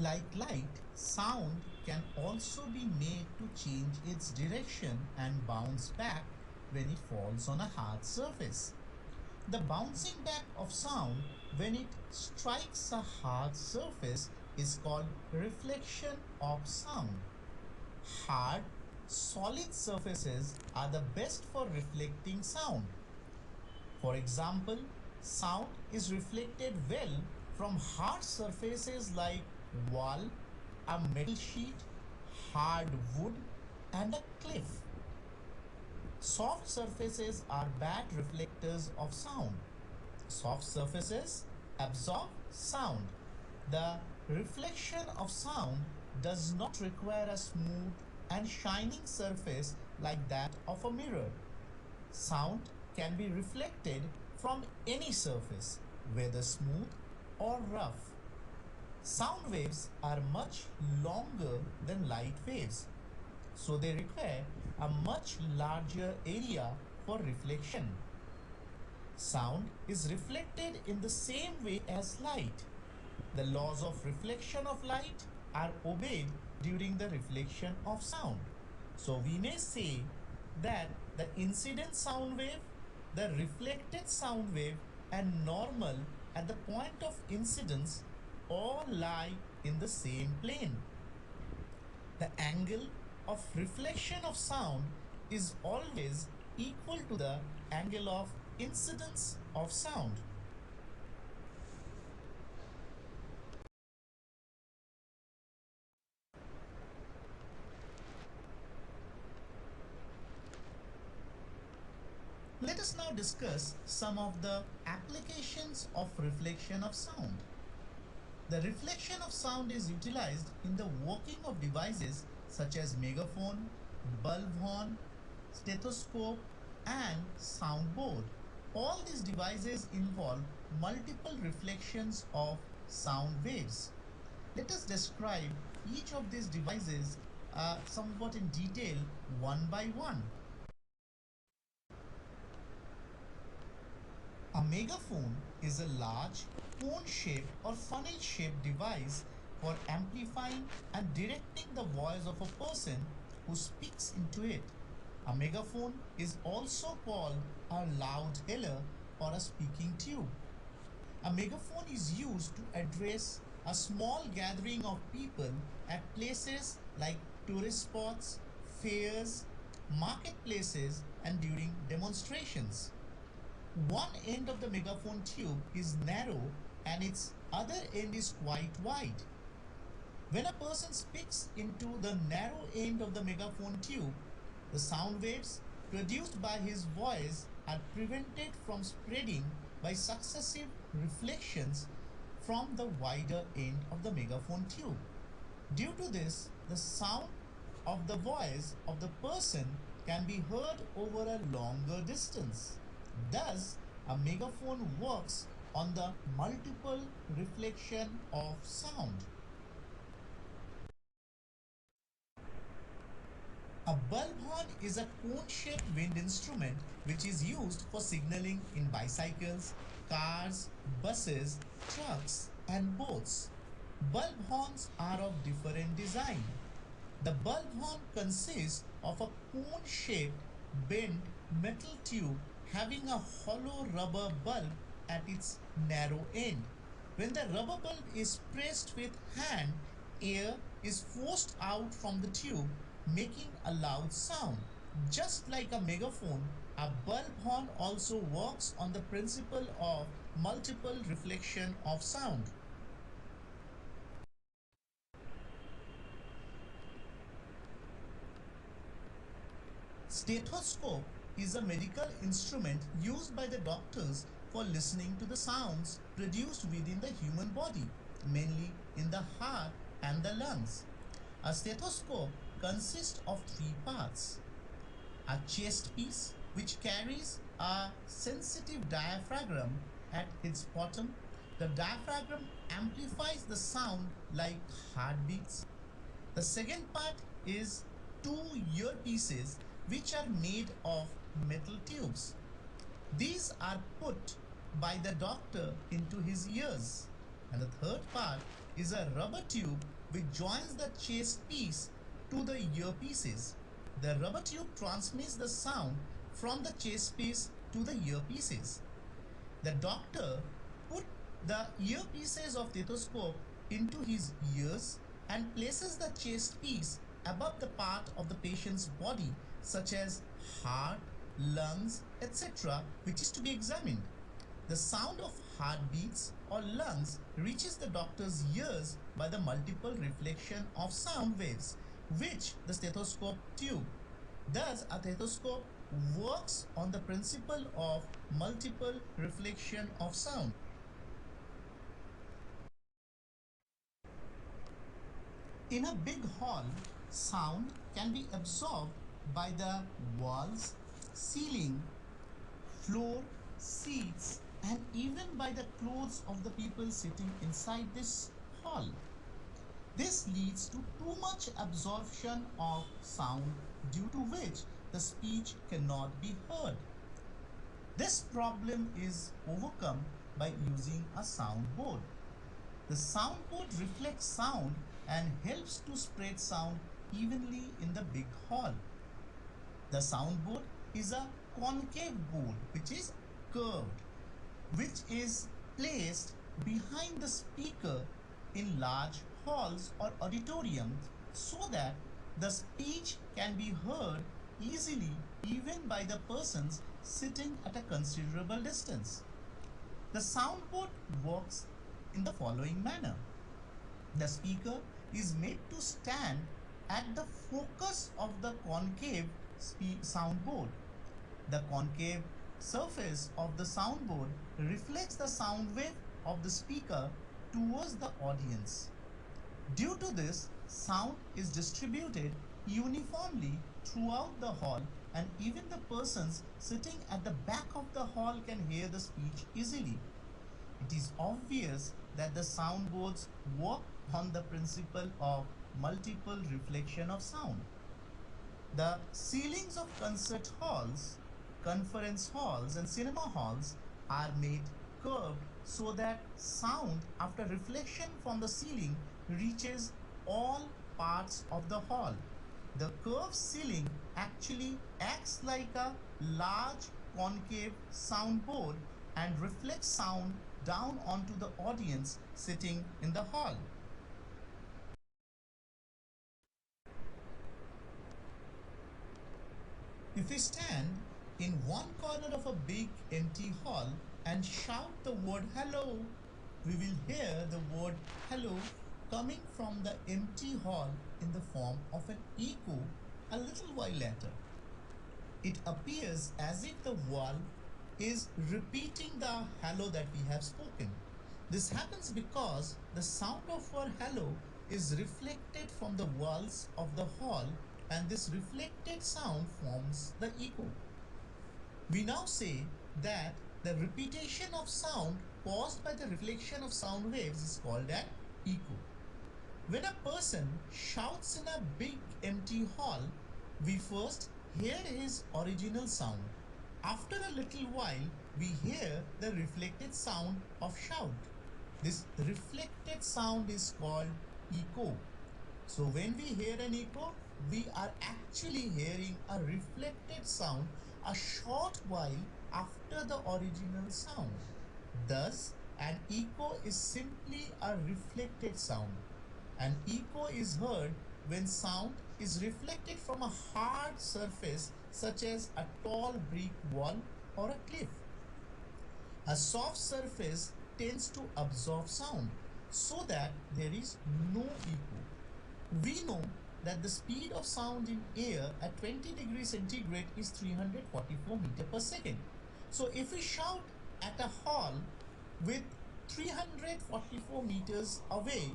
Like light, sound can also be made to change its direction and bounce back when it falls on a hard surface. The bouncing back of sound when it strikes a hard surface is called reflection of sound. Hard, solid surfaces are the best for reflecting sound. For example, sound is reflected well from hard surfaces like wall, a metal sheet, hard wood, and a cliff. Soft surfaces are bad reflectors of sound. Soft surfaces absorb sound. The reflection of sound does not require a smooth and shining surface like that of a mirror. Sound can be reflected from any surface, whether smooth or rough. Sound waves are much longer than light waves, so they require a much larger area for reflection. Sound is reflected in the same way as light. The laws of reflection of light are obeyed during the reflection of sound. So we may say that the incident sound wave, the reflected sound wave, and normal at the point of incidence all lie in the same plane. The angle of reflection of sound is always equal to the angle of incidence of sound. Let us now discuss some of the applications of reflection of sound. The reflection of sound is utilized in the working of devices such as megaphone, bulb horn, stethoscope, and soundboard. All these devices involve multiple reflections of sound waves. Let us describe each of these devices somewhat in detail one by one. A megaphone is a large cone-shaped or funnel-shaped device for amplifying and directing the voice of a person who speaks into it. A megaphone is also called a loudhailer or a speaking tube. A megaphone is used to address a small gathering of people at places like tourist spots, fairs, marketplaces, and during demonstrations. One end of the megaphone tube is narrow and its other end is quite wide. When a person speaks into the narrow end of the megaphone tube, the sound waves produced by his voice are prevented from spreading by successive reflections from the wider end of the megaphone tube. Due to this, the sound of the voice of the person can be heard over a longer distance. Thus, a megaphone works on the multiple reflection of sound. A bulb horn is a cone-shaped wind instrument which is used for signaling in bicycles, cars, buses, trucks, and boats. Bulb horns are of different design. The bulb horn consists of a cone-shaped bent metal tube having a hollow rubber bulb at its narrow end. When the rubber bulb is pressed with hand, air is forced out from the tube, making a loud sound. Just like a megaphone, a bulb horn also works on the principle of multiple reflection of sound. Stethoscope is a medical instrument used by the doctors for listening to the sounds produced within the human body, mainly in the heart and the lungs. A stethoscope consists of three parts: a chest piece, which carries a sensitive diaphragm at its bottom. The diaphragm amplifies the sound like heartbeats. The second part is two earpieces which are made of metal tubes. These are put by the doctor into his ears. And the third part is a rubber tube which joins the chest piece to the earpieces. The rubber tube transmits the sound from the chest piece to the earpieces. The doctor put the earpieces of stethoscope into his ears and places the chest piece above the part of the patient's body such as heart, lungs, etc., which is to be examined. The sound of heartbeats or lungs reaches the doctor's ears by the multiple reflection of sound waves, which the stethoscope tube. Thus, a stethoscope works on the principle of multiple reflection of sound. In a big hall, sound can be absorbed by the walls, ceiling, floor, seats, and even by the clothes of the people sitting inside this hall. This leads to too much absorption of sound, due to which the speech cannot be heard. This problem is overcome by using a soundboard. The soundboard reflects sound and helps to spread sound evenly in the big hall. The soundboard is a concave board which is curved, which is placed behind the speaker in large halls or auditoriums so that the speech can be heard easily even by the persons sitting at a considerable distance. The soundboard works in the following manner. The speaker is made to stand at the focus of the concave soundboard. The concave surface of the soundboard reflects the sound wave of the speaker towards the audience. Due to this, sound is distributed uniformly throughout the hall, and even the persons sitting at the back of the hall can hear the speech easily. It is obvious that the soundboards work on the principle of multiple reflection of sound. The ceilings of concert halls, conference halls, and cinema halls are made curved so that sound after reflection from the ceiling reaches all parts of the hall. The curved ceiling actually acts like a large concave soundboard and reflects sound down onto the audience sitting in the hall. If we stand in one corner of a big empty hall and shout the word hello, we will hear the word hello coming from the empty hall in the form of an echo a little while later. It appears as if the wall is repeating the hello that we have spoken. This happens because the sound of our hello is reflected from the walls of the hall, and this reflected sound forms the echo. We now say that the repetition of sound caused by the reflection of sound waves is called an echo. When a person shouts in a big empty hall, we first hear his original sound. After a little while, we hear the reflected sound of shout. This reflected sound is called echo. So when we hear an echo, we are actually hearing a reflected sound a short while after the original sound. Thus, an echo is simply a reflected sound. An echo is heard when sound is reflected from a hard surface such as a tall brick wall or a cliff. A soft surface tends to absorb sound so that there is no echo. We know that the speed of sound in air at 20 degrees centigrade is 344 meter per second. So if we shout at a hall with 344 meters away,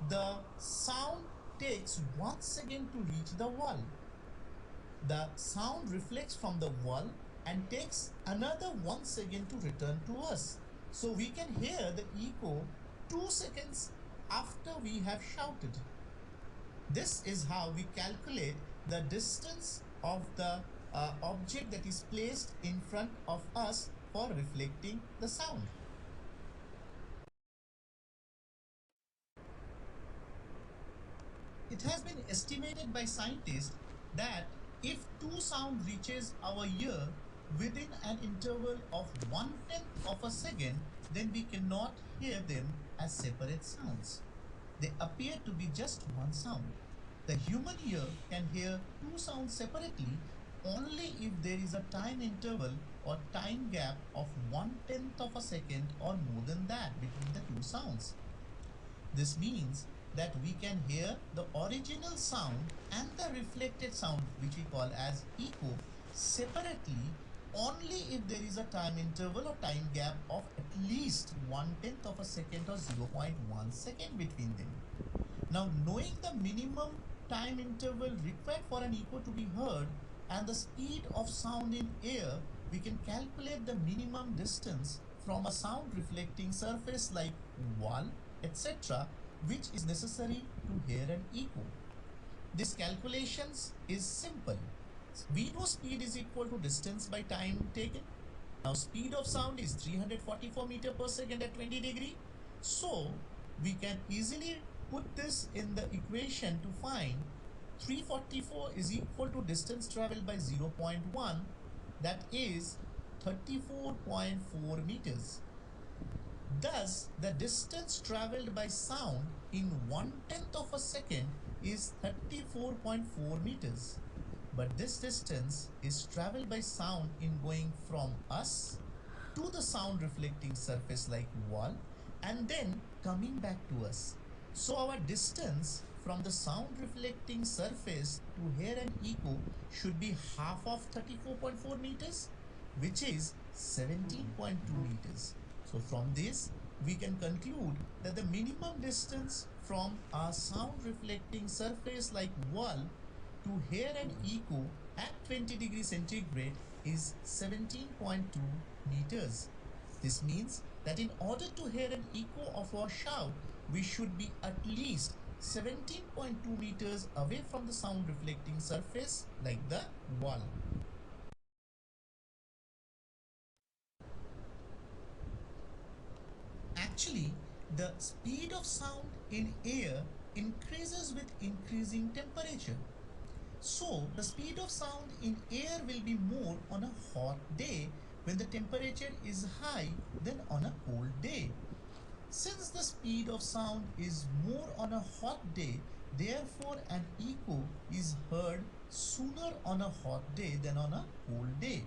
the sound takes 1 second to reach the wall. The sound reflects from the wall and takes another 1 second to return to us. So we can hear the echo 2 seconds after we have shouted. This is how we calculate the distance of the object that is placed in front of us for reflecting the sound. It has been estimated by scientists that if two sound reaches our ear within an interval of 1/10 of a second, then we cannot hear them as separate sounds. They appear to be just one sound. The human ear can hear two sounds separately only if there is a time interval or time gap of 1/10 of a second or more than that between the two sounds. This means that we can hear the original sound and the reflected sound, which we call as echo, separately only if there is a time interval or time gap of at least 1/10 of a second or 0.1 second between them. Now, knowing the minimum time interval required for an echo to be heard and the speed of sound in air, we can calculate the minimum distance from a sound reflecting surface like wall, etc., which is necessary to hear an echo. This calculations is simple. We know speed is equal to distance by time taken. Now speed of sound is 344 meter per second at 20 degree. So we can easily put this in the equation to find 344 is equal to distance traveled by 0.1, that is 34.4 meters. Thus, the distance traveled by sound in 1/10 of a second is 34.4 meters. But this distance is traveled by sound in going from us to the sound reflecting surface like wall and then coming back to us. So our distance from the sound reflecting surface to hear an echo should be half of 34.4 meters, which is 17.2 meters. So from this, we can conclude that the minimum distance from a sound reflecting surface like wall to hear an echo at 20 degrees centigrade is 17.2 meters. This means that in order to hear an echo of our shout, we should be at least 17.2 meters away from the sound reflecting surface like the wall. Actually, the speed of sound in air increases with increasing temperature. So, the speed of sound in air will be more on a hot day when the temperature is high than on a cold day. Since the speed of sound is more on a hot day, therefore an echo is heard sooner on a hot day than on a cold day.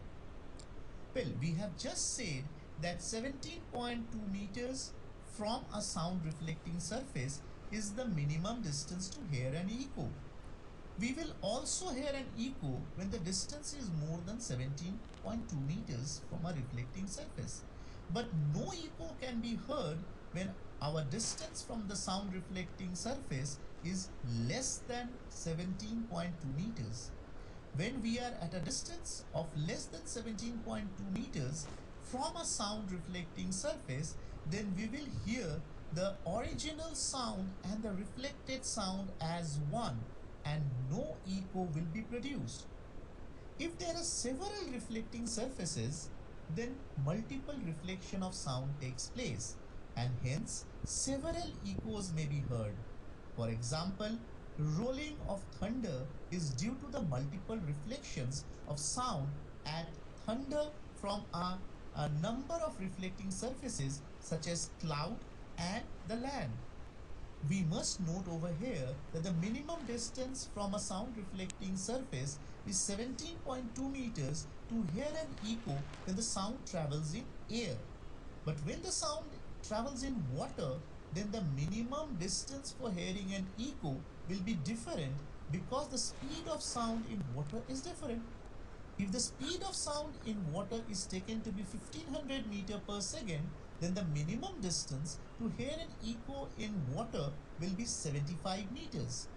Well, we have just said that 17.2 meters from a sound reflecting surface is the minimum distance to hear an echo. We will also hear an echo when the distance is more than 17.2 meters from a reflecting surface. But no echo can be heard when our distance from the sound reflecting surface is less than 17.2 meters. When we are at a distance of less than 17.2 meters from a sound reflecting surface, then we will hear the original sound and the reflected sound as one, and no echo will be produced. If there are several reflecting surfaces, then multiple reflection of sound takes place, and hence several echoes may be heard. For example, rolling of thunder is due to the multiple reflections of sound at thunder from a number of reflecting surfaces such as cloud and the land. We must note over here that the minimum distance from a sound reflecting surface is 17.2 meters to hear an echo when the sound travels in air. But when the sound travels in water, then the minimum distance for hearing an echo will be different because the speed of sound in water is different. If the speed of sound in water is taken to be 1500 meter per second, then the minimum distance to hear an echo in water will be 75 meters.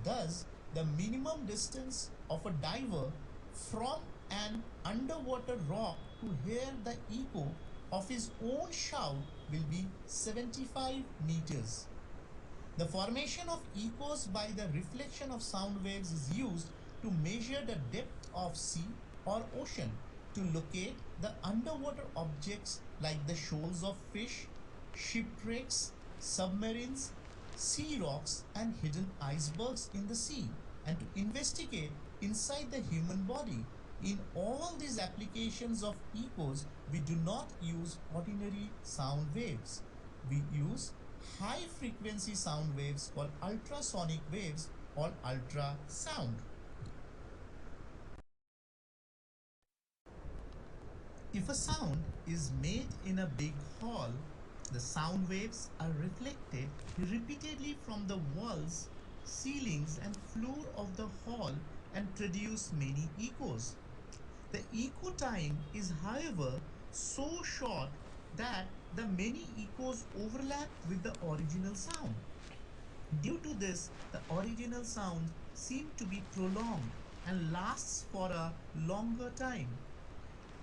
Thus, the minimum distance of a diver from an underwater rock to hear the echo of his own shout will be 75 meters. The formation of echoes by the reflection of sound waves is used to measure the depth of sea or ocean, to locate the underwater objects like the shoals of fish, shipwrecks, submarines, sea rocks, and hidden icebergs in the sea, and to investigate inside the human body. In all these applications of echoes, we do not use ordinary sound waves. We use high frequency sound waves called ultrasonic waves or ultrasound. If a sound is made in a big hall, the sound waves are reflected repeatedly from the walls, ceilings, and floor of the hall and produce many echoes. The echo time is, however, so short that the many echoes overlap with the original sound. Due to this, the original sound seems to be prolonged and lasts for a longer time.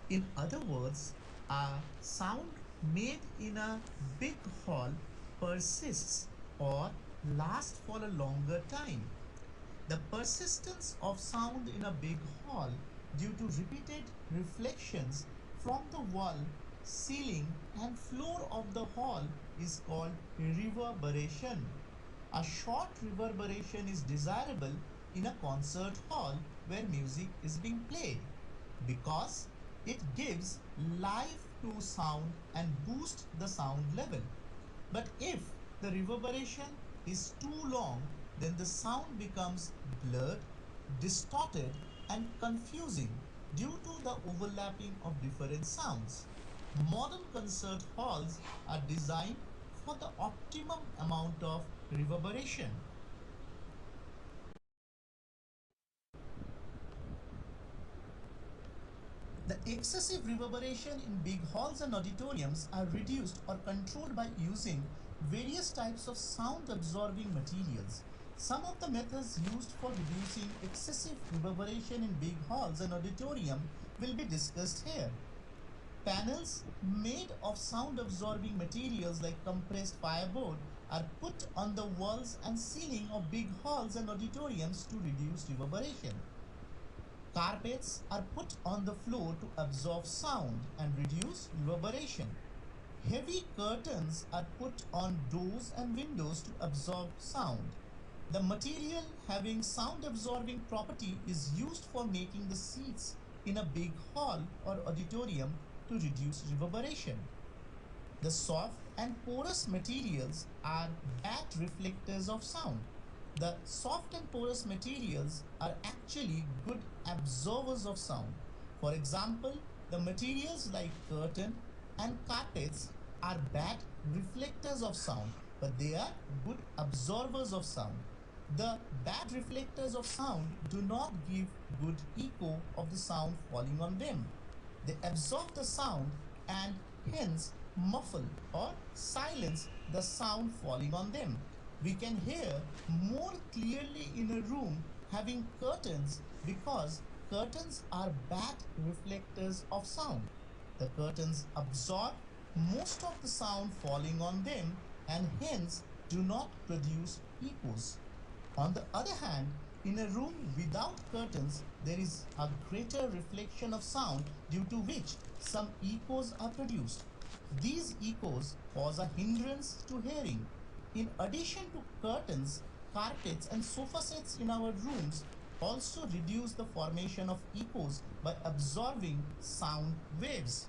In other words, a sound made in a big hall persists or lasts for a longer time. The persistence of sound in a big hall due to repeated reflections from the wall, ceiling, and floor of the hall is called reverberation. A short reverberation is desirable in a concert hall where music is being played because it gives life to sound and boosts the sound level. But if the reverberation is too long, then the sound becomes blurred, distorted, and confusing due to the overlapping of different sounds. Modern concert halls are designed for the optimum amount of reverberation. The excessive reverberation in big halls and auditoriums are reduced or controlled by using various types of sound absorbing materials. Some of the methods used for reducing excessive reverberation in big halls and auditorium will be discussed here. Panels made of sound absorbing materials like compressed fireboard are put on the walls and ceiling of big halls and auditoriums to reduce reverberation. Carpets are put on the floor to absorb sound and reduce reverberation. Heavy curtains are put on doors and windows to absorb sound. The material having sound absorbing property is used for making the seats in a big hall or auditorium to reduce reverberation. The soft and porous materials are bad reflectors of sound. The soft and porous materials are actually good absorbers of sound. For example, the materials like curtain and carpets are bad reflectors of sound, but they are good absorbers of sound. The bad reflectors of sound do not give good echo of the sound falling on them. They absorb the sound and hence muffle or silence the sound falling on them. We can hear more clearly in a room having curtains because curtains are bad reflectors of sound. The curtains absorb most of the sound falling on them and hence do not produce echoes. On the other hand, in a room without curtains, there is a greater reflection of sound due to which some echoes are produced. These echoes cause a hindrance to hearing. In addition to curtains, carpets, and sofa sets in our rooms also reduce the formation of echoes by absorbing sound waves.